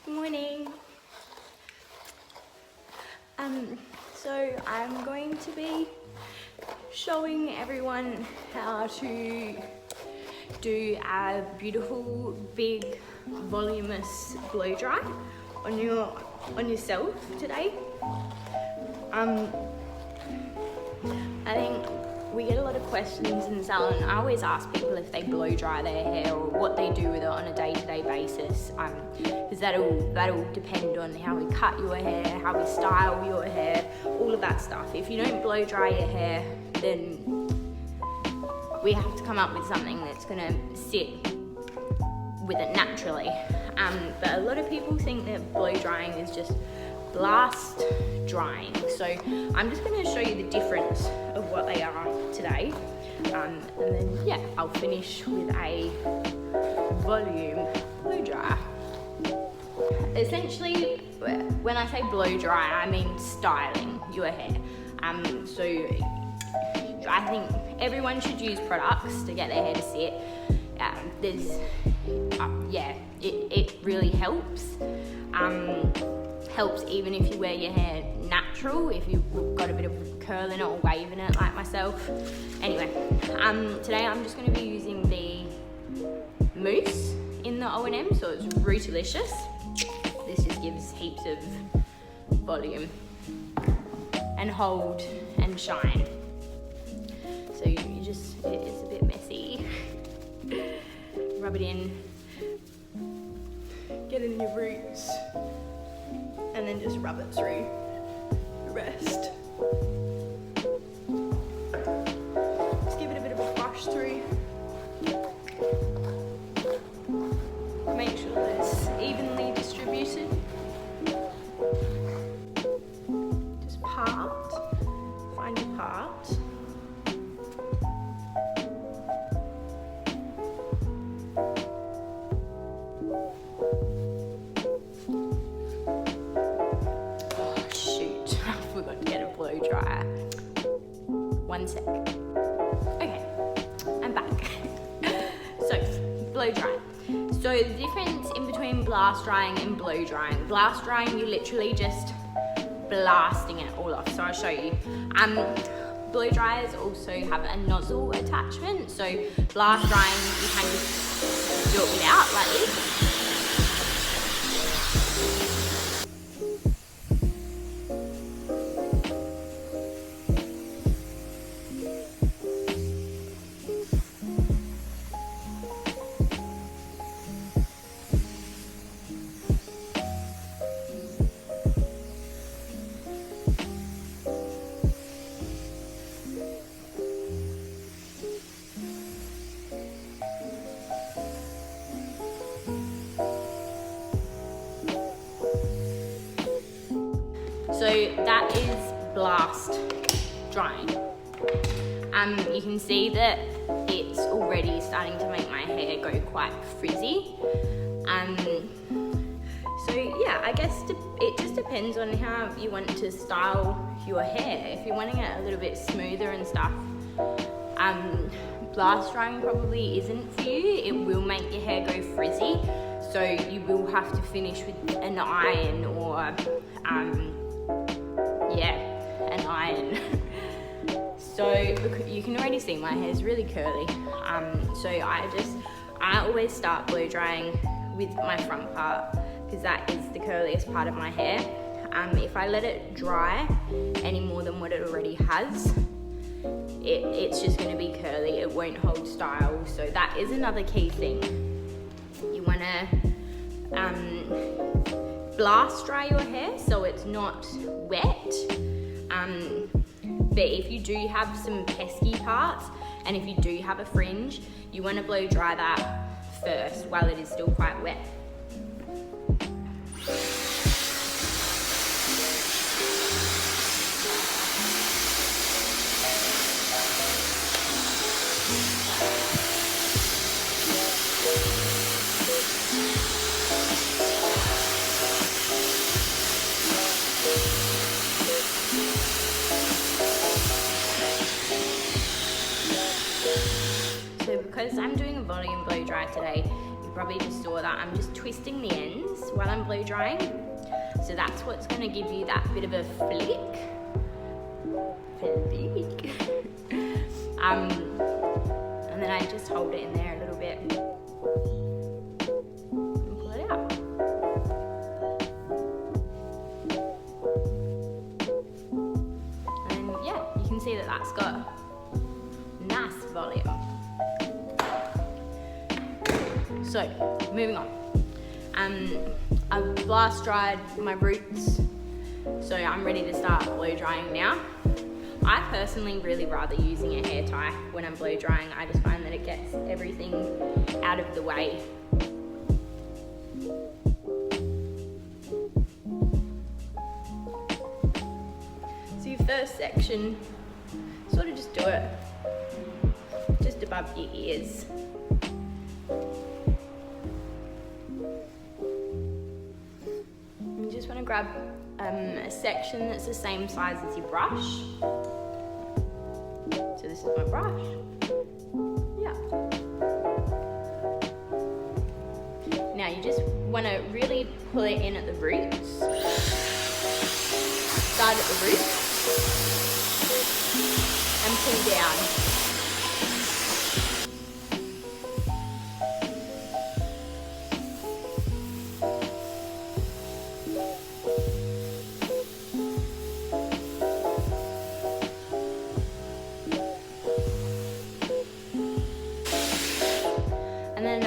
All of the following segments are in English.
Good morning. So I'm going to be showing everyone how to do a beautiful, big, voluminous blow dry on yourself today. I think we get a lot of questions in the salon. I always ask people if they blow dry their hair or what they do with it on a day-to-day basis, because that'll depend on how we cut your hair, how we style your hair, all of that stuff. If you don't blow dry your hair, then we have to come up with something that's going to sit with it naturally. But a lot of people think that blow drying is just blast drying. So I'm just going to show you the difference of what they are today. And then I'll finish with a volume blow dry. Essentially, when I say blow dry, I mean styling your hair. So I think everyone should use products to get their hair to sit. It really helps. Helps even if you wear your hair natural, if you've got a bit of curl in it or wave in it like myself. Anyway, today I'm just going to be using the mousse in the O&M, so it's Rootalicious. This just gives heaps of volume and hold and shine. So it's a bit messy. Rub it in, get in your roots, and then just rub it through the rest. Just give it a bit of a brush through. Make sure that it's evenly distributed. Just find your part. Blow dryer. One sec. Okay, I'm back. So, blow drying. So the difference in between blast drying and blow drying. Blast drying, you're literally just blasting it all off. So I'll show you. Blow dryers also have a nozzle attachment. So blast drying, you can just do it without, like this. So that is blast drying. You can see that it's already starting to make my hair go quite frizzy. I guess it just depends on how you want to style your hair. If you're wanting it a little bit smoother and stuff, blast drying probably isn't for you. It will make your hair go frizzy, so you will have to finish with an iron or an iron. So you can already see my hair is really curly. So I always start blow drying with my front part because that is the curliest part of my hair. If I let it dry any more than what it already has, it's just going to be curly. It won't hold style. So that is another key thing. You want to blast dry your hair so it's not wet. But if you do have some pesky parts and if you do have a fringe, you want to blow dry that first while it is still quite wet. So because I'm doing a volume blow dry today, you probably just saw that I'm just twisting the ends while I'm blow drying. So that's what's going to give you that bit of a flick. And then I just hold it in there a little bit and pull it out. And yeah, you can see that that's got nice volume. So, moving on. I've blast dried my roots, so I'm ready to start blow drying now. I personally really rather using a hair tie when I'm blow drying. I just find that it gets everything out of the way. So your first section, sort of just do it just above your ears. You just want to grab a section that's the same size as your brush. So this is my brush. Yeah. Now you just want to really pull it in at the roots. Start at the roots and pull down. And then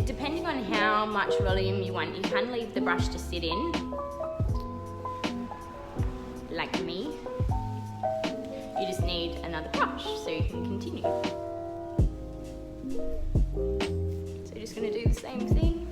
depending on how much volume you want, you can leave the brush to sit in, like me. You just need another brush so you can continue. So you're just going to do the same thing.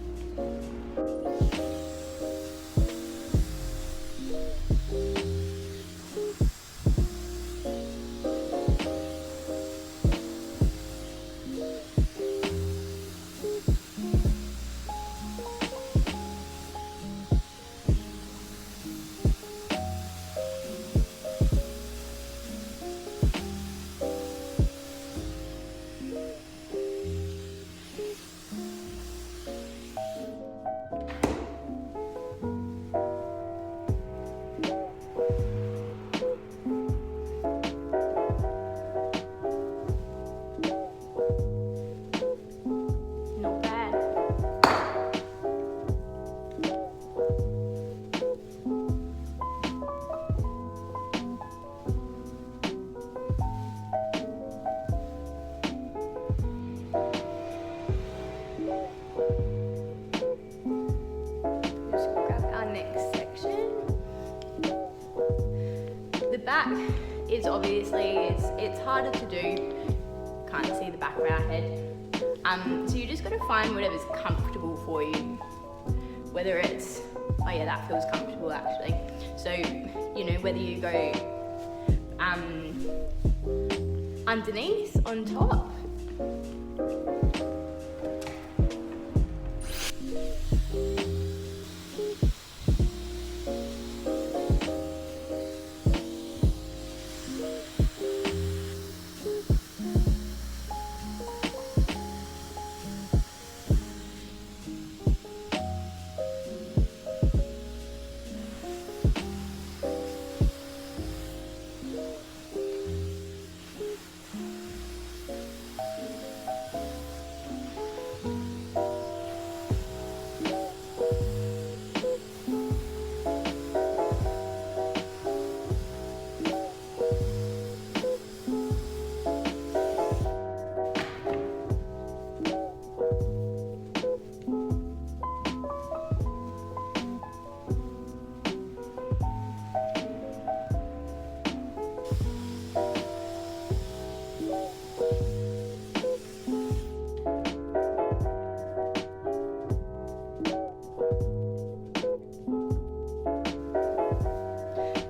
Back is obviously, it's harder to do, can't see the back of our head, so you just got to find whatever's comfortable for you, whether it's, oh yeah, that feels comfortable actually, so you know, whether you go underneath, on top.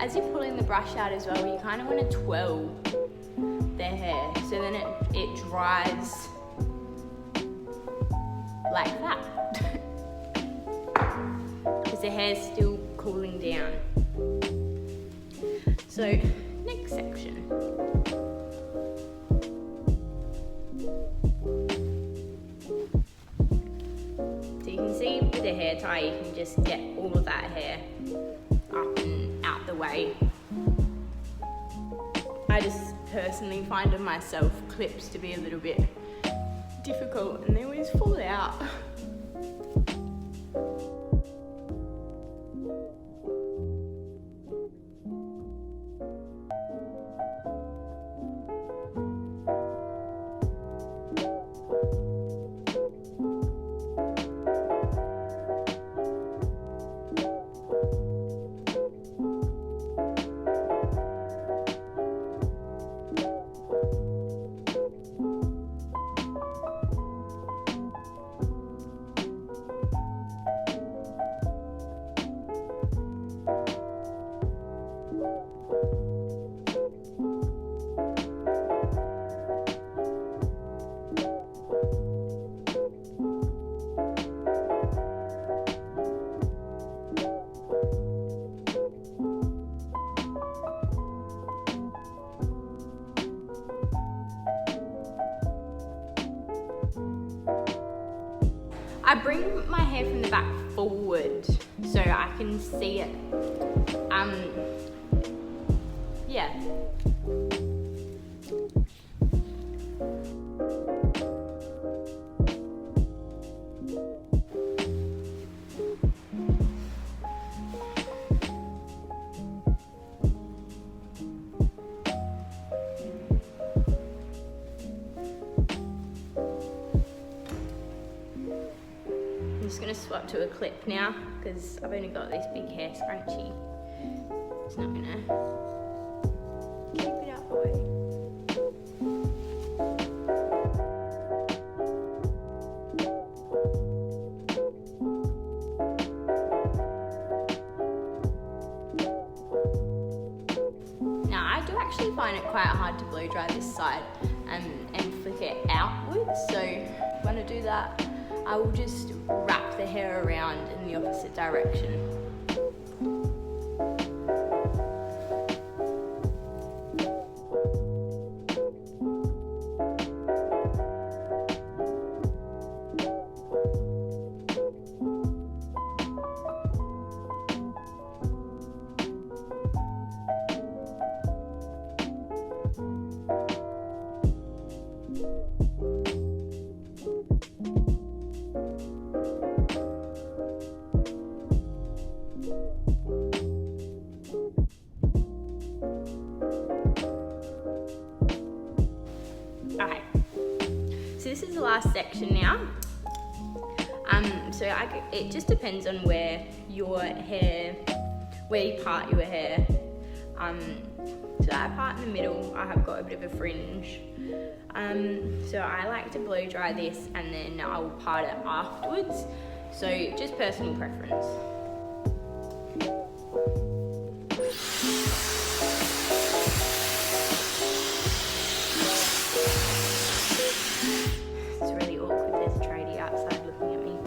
As you're pulling the brush out as well, you kind of want to twirl their hair so then it dries like that because the hair's still cooling down. So next section. with a hair tie, you can just get all of that hair up and out the way. I just personally find in myself clips to be a little bit difficult and they always fall out. I bring my hair from the back forward so I can see it. Yeah. I'm just gonna swap to a clip now because I've only got this big hair scrunchie. It's not gonna keep it out the way. Now I do actually find it quite hard to blow dry this side and flick it outwards, so when I do that I will just wrap the hair around in the opposite direction. Okay, so this is the last section now. It just depends on where you part your hair. So that part in the middle, I have got a bit of a fringe. So I like to blow dry this and then I'll part it afterwards. So just personal preference. It's really awkward, there's a tradie outside looking at me.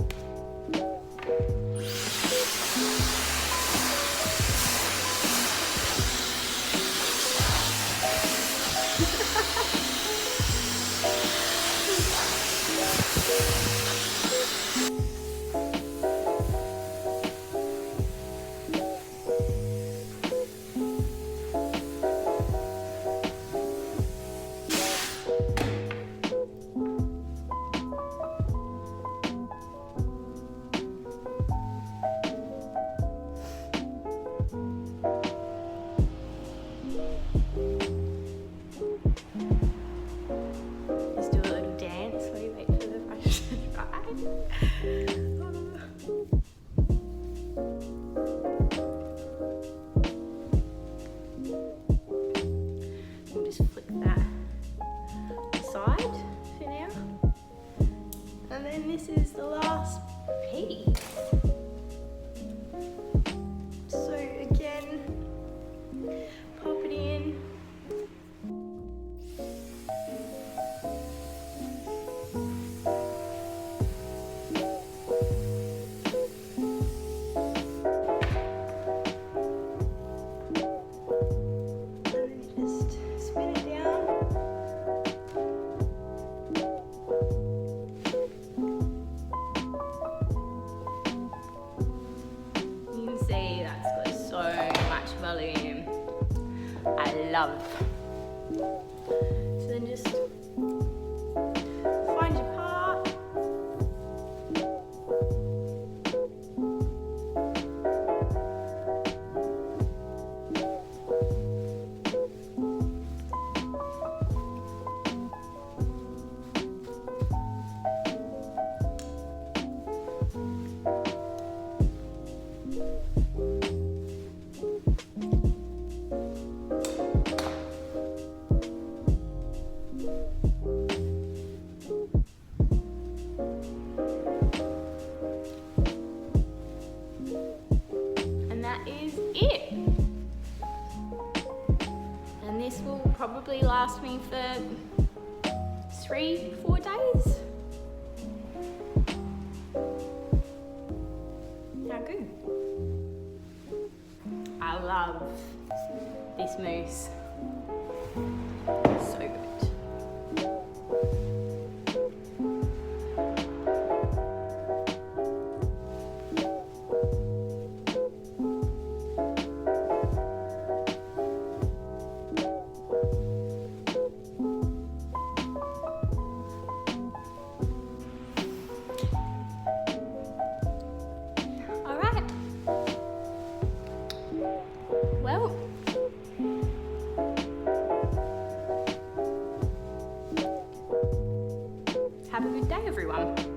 love. So then just find your part. Is it. And this will probably last me for 3-4 days. How good. I love this mousse. So good. Well, have a good day, everyone.